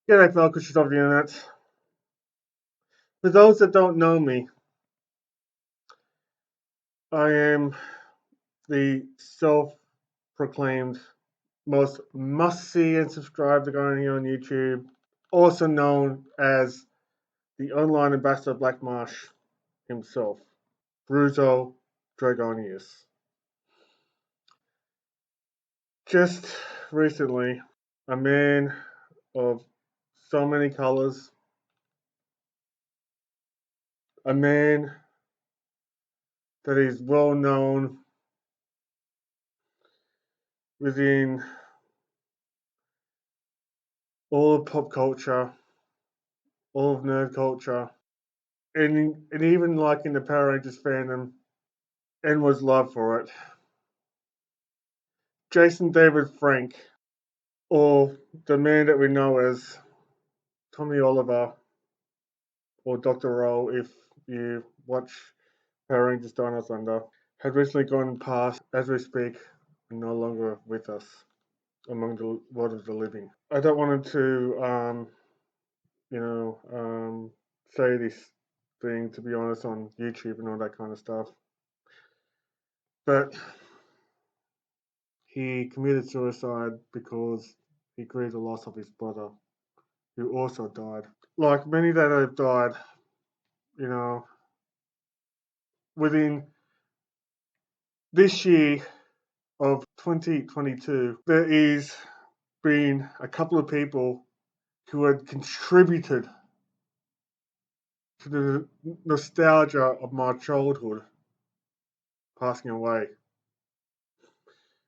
G'day fellas of the internet. For those that don't know me, I am the self-proclaimed most must-see and subscribed Argonian on YouTube, also known as the online ambassador of Black Marsh himself, Bruzo Dragonius. Just recently, a man of so many colors, a man that is well known within all of pop culture, all of nerd culture, and even like in the Power Rangers fandom, and was loved for it. Jason David Frank, or the man that we know as Tommy Oliver, or Dr. Roll if you watch Power Rangers Dino Thunder, had recently gone past as we speak and no longer with us among the world of the living. I don't want to, say this thing, to be honest, on YouTube and all that kind of stuff. But he committed suicide because he grieved the loss of his brother, who also died. Like many that have died, you know, within this year of 2022, there is been a couple of people who had contributed to the nostalgia of my childhood passing away.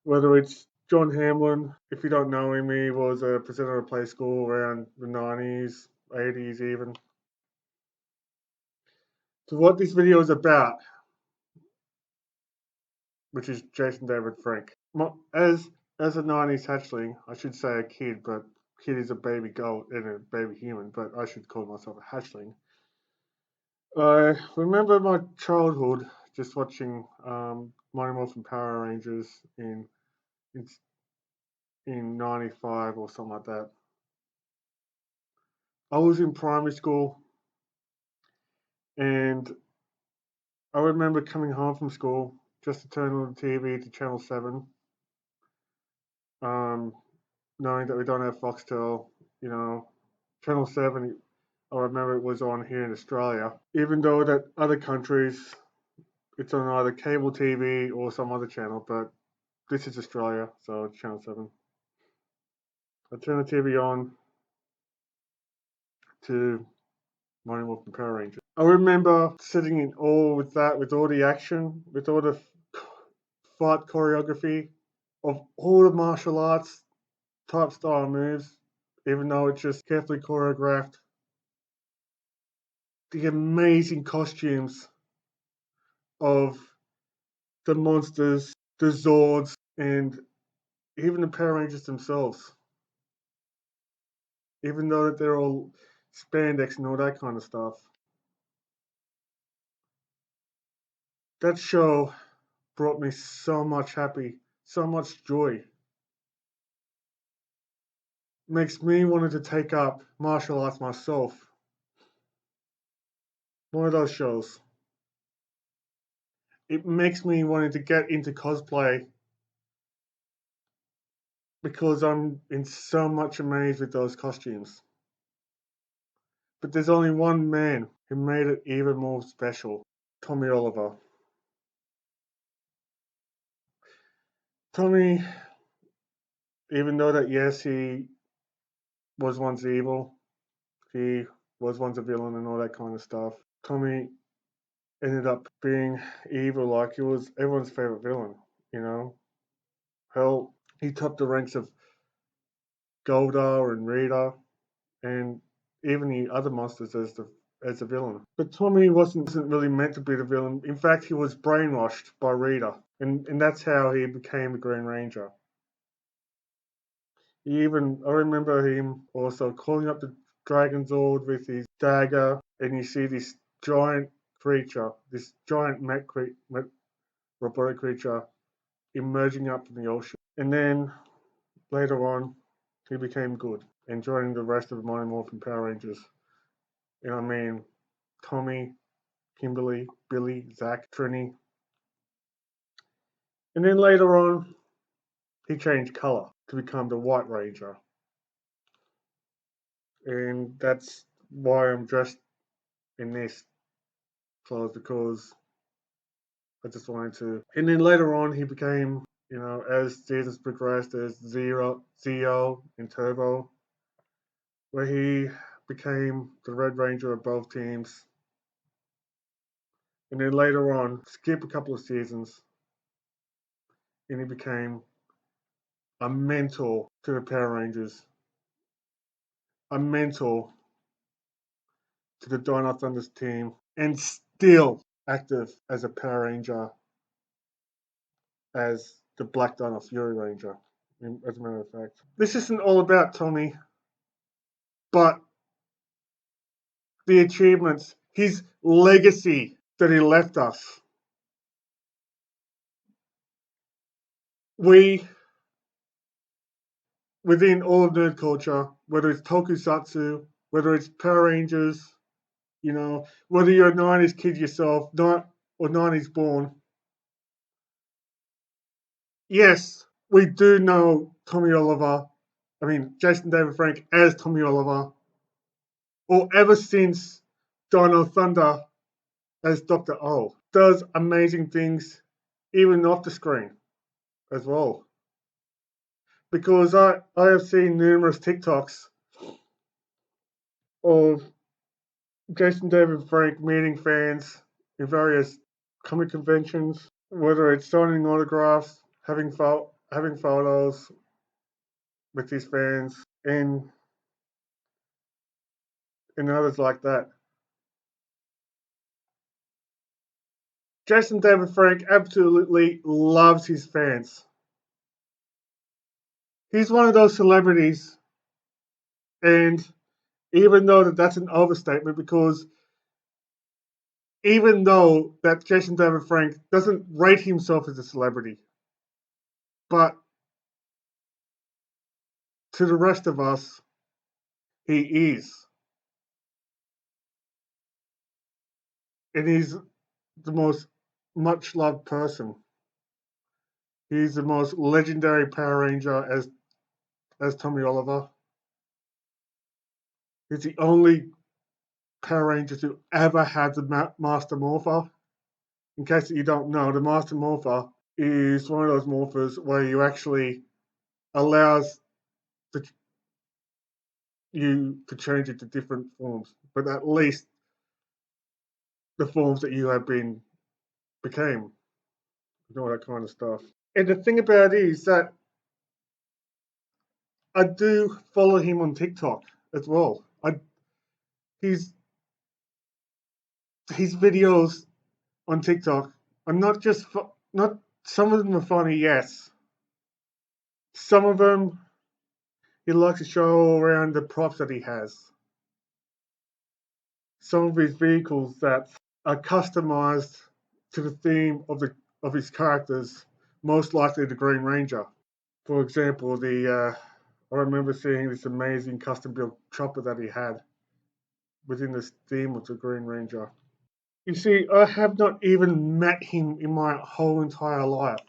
Whether it's John Hamlin, if you don't know him, he was a presenter of Play School around the 90s, 80s even. So what this video is about, which is Jason David Frank. As a 90s hatchling, I should say a kid, but kid is a baby goat and a baby human, but I should call myself a hatchling. I remember my childhood just watching Mighty Morphin Power Rangers in 95 or something like that. I was in primary school, and I remember coming home from school just to turn on the TV to Channel 7, knowing that we don't have Foxtel, Channel 7, I remember it was on here in Australia, even though that other countries, it's on either cable TV or some other channel, but this is Australia, so it's Channel 7. I turned the TV on to Mighty Morphin Power Rangers. I remember sitting in awe with that, with all the action, with all the fight choreography of all the martial arts type style moves, even though it's just carefully choreographed. The amazing costumes of the monsters, the Zords, and even the Power Rangers themselves. Even though that they're all spandex and all that kind of stuff. That show brought me so much happy, so much joy. Makes me wanted to take up martial arts myself. One of those shows. It makes me wanting to get into cosplay because I'm in so much amazed with those costumes. But there's only one man who made it even more special, Tommy Oliver. Tommy, even though that yes, he was once evil, he was once a villain and all that kind of stuff, Tommy ended up being evil, like he was everyone's favorite villain, you know? Hell, he topped the ranks of Goldar and Rita and even the other monsters as a villain. But Tommy wasn't really meant to be the villain. In fact, he was brainwashed by Rita, and that's how he became the Green Ranger. I remember him also calling up the Dragon Zord with his dagger, and you see this giant creature, this giant robotic creature emerging up from the ocean. And then later on, he became good. and joining the rest of the Mighty Morphin Power Rangers. I mean, Tommy, Kimberly, Billy, Zach, Trini. And then later on, he changed color to become the White Ranger. And that's why I'm dressed in this clothes, because I just wanted to. And then later on, he became, as seasons progressed, as Zeo and Turbo, where he became the Red Ranger of both teams. And then later on, skip a couple of seasons, and he became a mentor to the Power Rangers, a mentor to the Dino Thunders team, and still active as a Power Ranger, as the Black Dino Fury Ranger, as a matter of fact. This isn't all about Tommy, but the achievements, his legacy that he left us. We, within all of nerd culture, whether it's tokusatsu, whether it's Power Rangers, whether you're a 90s kid yourself, or 90s born, yes, we do know Jason David Frank as Tommy Oliver, or ever since Dino Thunder as Dr. O, does amazing things even off the screen as well. Because I have seen numerous TikToks of Jason David Frank meeting fans in various comic conventions, whether it's signing autographs, having photos with his fans, and others like that. Jason David Frank absolutely loves his fans. He's one of those celebrities, and even though that's an overstatement, because even though that Jason David Frank doesn't rate himself as a celebrity, but to the rest of us, he is. And he's the most much loved person. He's the most legendary Power Ranger as Tommy Oliver. He's the only Power Ranger to ever have the Master Morpher. In case you don't know, the Master Morpher is one of those morphers where you actually allows you to change it to different forms, but at least the forms that you have became, all that kind of stuff. And the thing about it is that I do follow him on TikTok as well. His videos on TikTok are not some of them are funny, yes. Some of them he likes to show around the props that he has. Some of his vehicles that are customized to the theme of his characters, most likely the Green Ranger. For example, I remember seeing this amazing custom built chopper that he had within the theme of the Green Ranger. You see, I have not even met him in my whole entire life.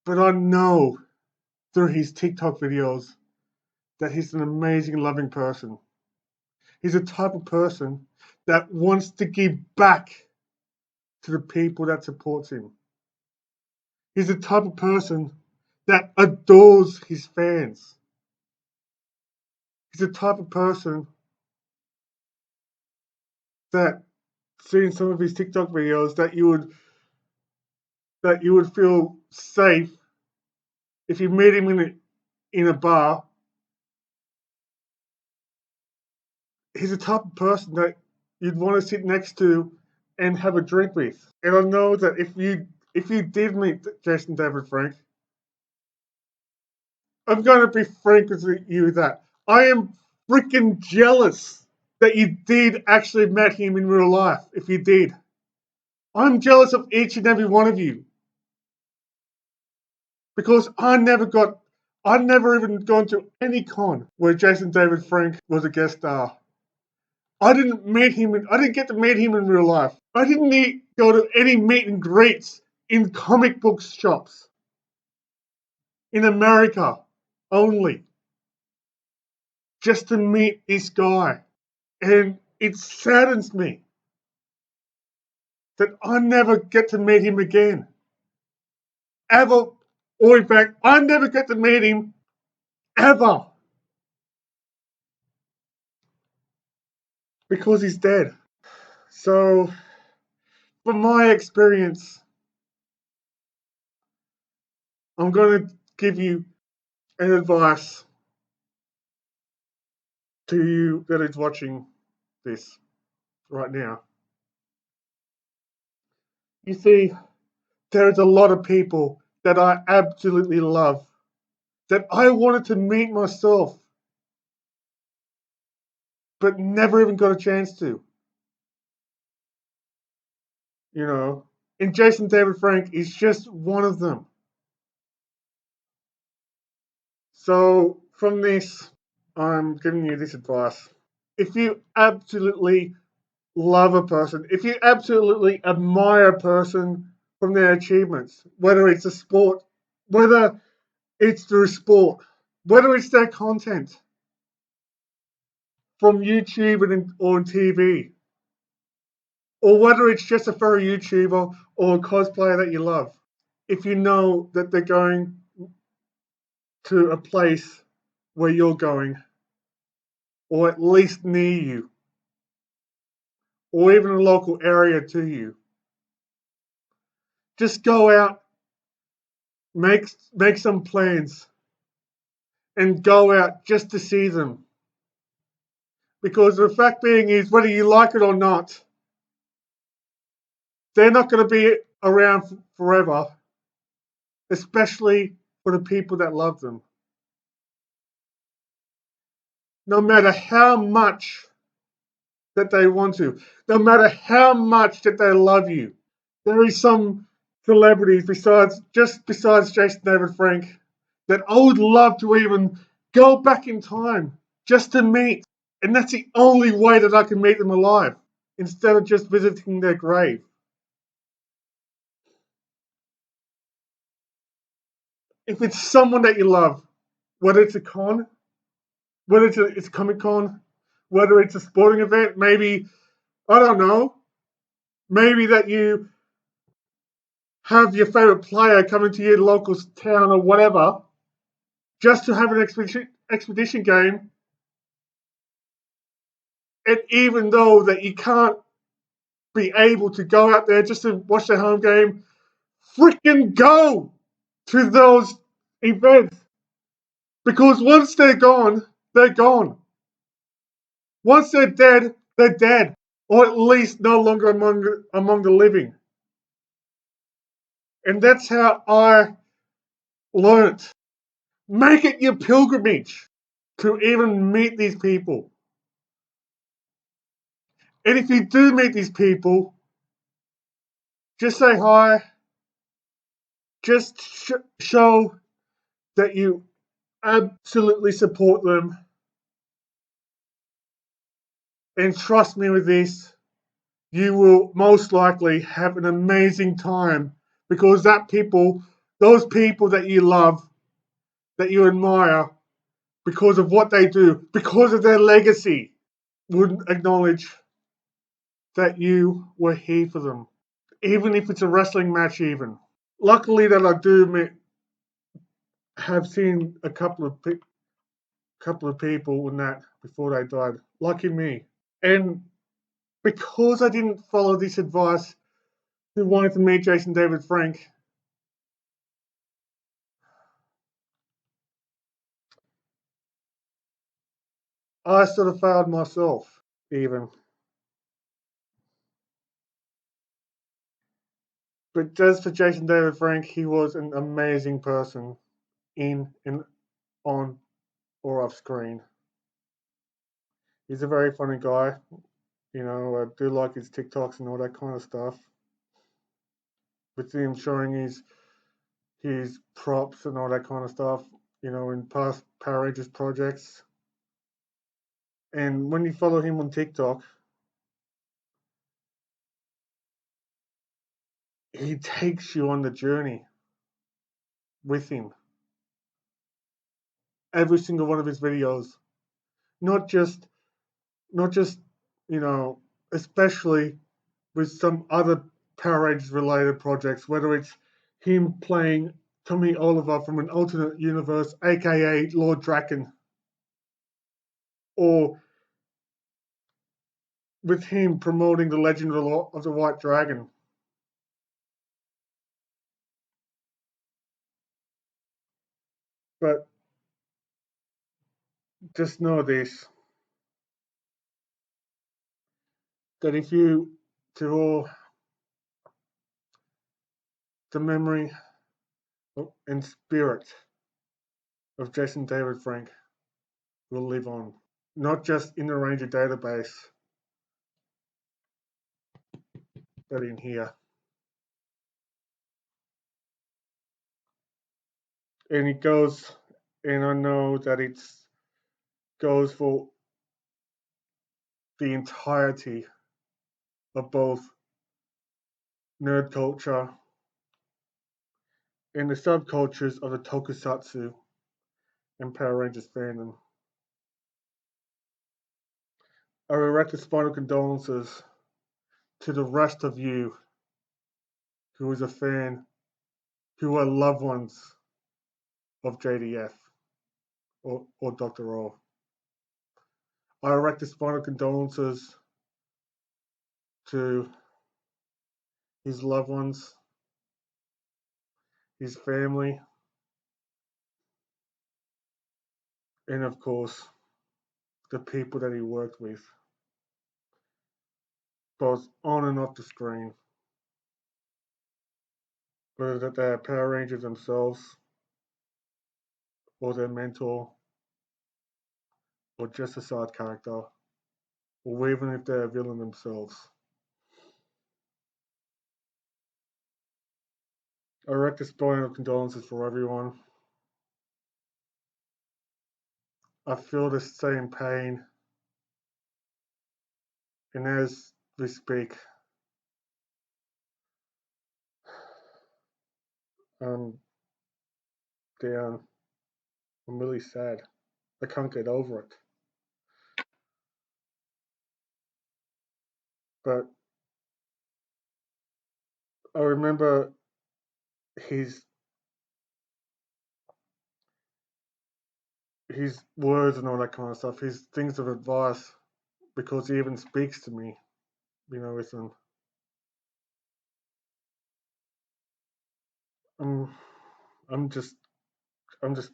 But I know through his TikTok videos that he's an amazing, loving person. He's the type of person that wants to give back to the people that supports him. He's the type of person that adores his fans. He's the type of person that, seeing some of his TikTok videos, that you would feel safe if you meet him in a bar. He's the type of person that you'd want to sit next to and have a drink with. And I know that if you did meet Jason David Frank, I'm going to be frank with you that I am freaking jealous that you did actually met him in real life. If you did, I'm jealous of each and every one of you, because I'd never even gone to any con where Jason David Frank was a guest star. I didn't meet him. I didn't get to meet him in real life. I didn't go to any meet and greets in comic book shops in America only just to meet this guy. And it saddens me that I never get to meet him again. Ever. Or in fact, I never get to meet him ever. Because he's dead. So, from my experience, I'm going to give you an advice to you that is watching this right now. You see, there's a lot of people that I absolutely love that I wanted to meet myself, but never even got a chance to. You know, and Jason David Frank is just one of them. So, from this, I'm giving you this advice. If you absolutely love a person, if you absolutely admire a person from their achievements, whether it's a sport, whether it's through sport, whether it's their content from YouTube or on TV, or whether it's just a fellow YouTuber or a cosplayer that you love, if you know that they're going to a place where you're going, or at least near you, or even a local area to you, just go out, make some plans, and go out just to see them. Because the fact being is, whether you like it or not, they're not going to be around forever, especially for the people that love them. No matter how much that they want to, no matter how much that they love you. There is some celebrities besides Jason David Frank that I would love to even go back in time just to meet. And that's the only way that I can meet them alive, instead of just visiting their grave. If it's someone that you love, whether it's a con, whether it's a Comic Con, whether it's a sporting event, maybe, I don't know, maybe that you have your favorite player coming to your local town or whatever, just to have an expedition game. And even though that you can't be able to go out there just to watch their home game, freaking go to those events. Because once they're gone, they're gone. Once they're dead, they're dead. Or at least no longer among the living. And that's how I learnt. Make it your pilgrimage to even meet these people. And if you do meet these people, just say hi. Just show that you absolutely support them. And trust me with this, you will most likely have an amazing time, because those people that you love, that you admire, because of what they do, because of their legacy, would acknowledge that you were here for them, even if it's a wrestling match. Even luckily that I do have seen a couple of people in that before they died. Lucky me. And because I didn't follow this advice, who wanted to meet Jason David Frank, I sort of failed myself, even. But just for Jason David Frank, he was an amazing person, in and on or off screen. He's a very funny guy. I do like his TikToks and all that kind of stuff. With him showing his props and all that kind of stuff. in past Power Rangers projects. And when you follow him on TikTok, he takes you on the journey with him. Every single one of his videos, not just, especially with some other Power Rangers related projects, whether it's him playing Tommy Oliver from an alternate universe, aka Lord Draken, or with him promoting the Legend of the White Dragon. But just know this, that if you, to all, the memory and spirit of Jason David Frank will live on, not just in the Ranger database, but in here. And it goes, and I know that it goes for the entirety of both nerd culture and the subcultures of the tokusatsu and Power Rangers fandom. I erect the final condolences to the rest of you who is a fan, who are loved ones of JDF or Dr. O. I erect the final condolences to his loved ones, his family, and of course, the people that he worked with, both on and off the screen, whether they are Power Rangers themselves, or their mentor, or just a side character, or even if they're a villain themselves. I erect this point of condolences for everyone. I feel the same pain, and as we speak, I'm down. I'm really sad. I can't get over it. But I remember his words and all that kind of stuff, his things of advice, because he even speaks to me, listen. I'm I'm just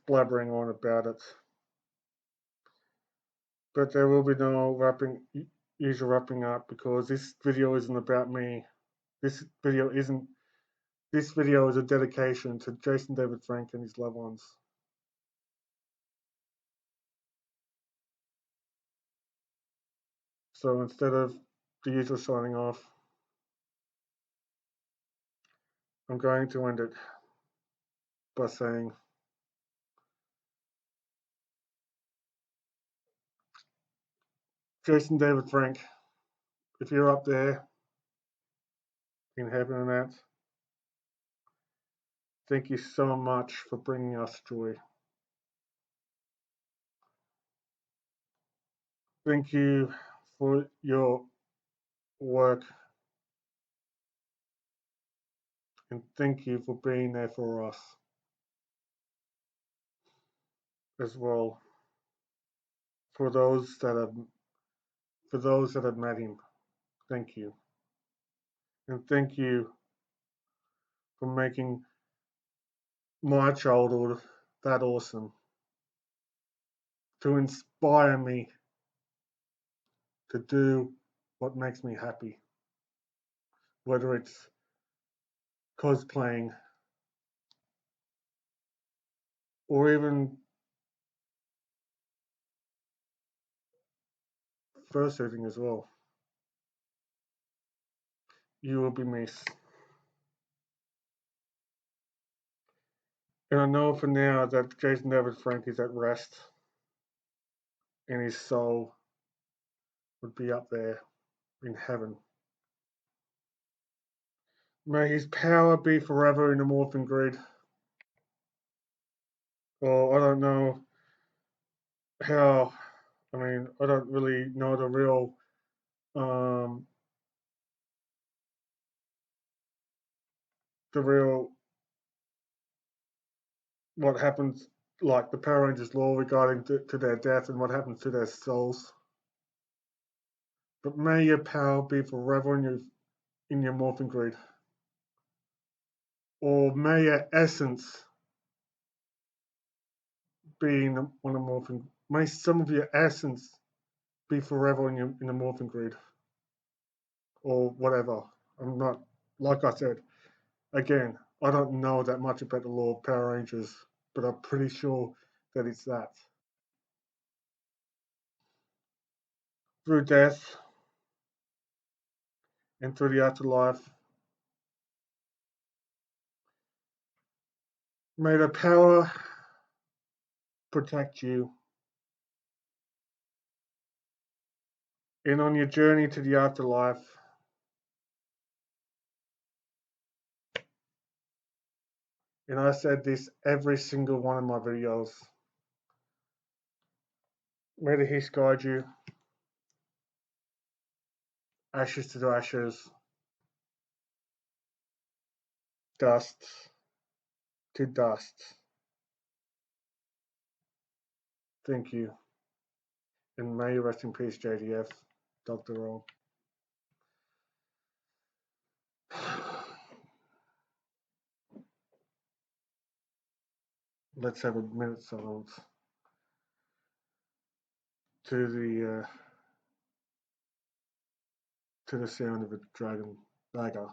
blabbering on about it. But there will be no usual wrapping up, because this video isn't about me. This video isn't this video is a dedication to Jason David Frank and his loved ones. So instead of the usual signing off, I'm going to end it by saying, Jason David Frank, if you're up there in heaven and earth, thank you so much for bringing us joy. Thank you for your work, and thank you for being there for us as well. For those that have met him, thank you, and thank you for making my childhood that awesome, to inspire me to do what makes me happy, whether it's cosplaying or even fursuiting as well. You will be missed. And I know for now that Jason David Frank is at rest and his soul would be up there in heaven. May his power be forever in the morphing grid. Or I don't know how, I mean, I don't really know the real um, what happens, like the Power Rangers law regarding to their death and what happens to their souls. But may your power be forever in your morphing grid. Or may your essence be in the morphing. May some of your essence be forever in the morphing grid. Or whatever. I'm not, like I said, again, I don't know that much about the law of Power Rangers, but I'm pretty sure that it's that. Through death and through the afterlife, may the power protect you. And on your journey to the afterlife, and I said this every single one of my videos, may the Heat guide you, ashes to ashes, dust to dust. Thank you. And may you rest in peace, JDF, Dr. Roll. Let's have a minute silence to the sound of a dragon dagger.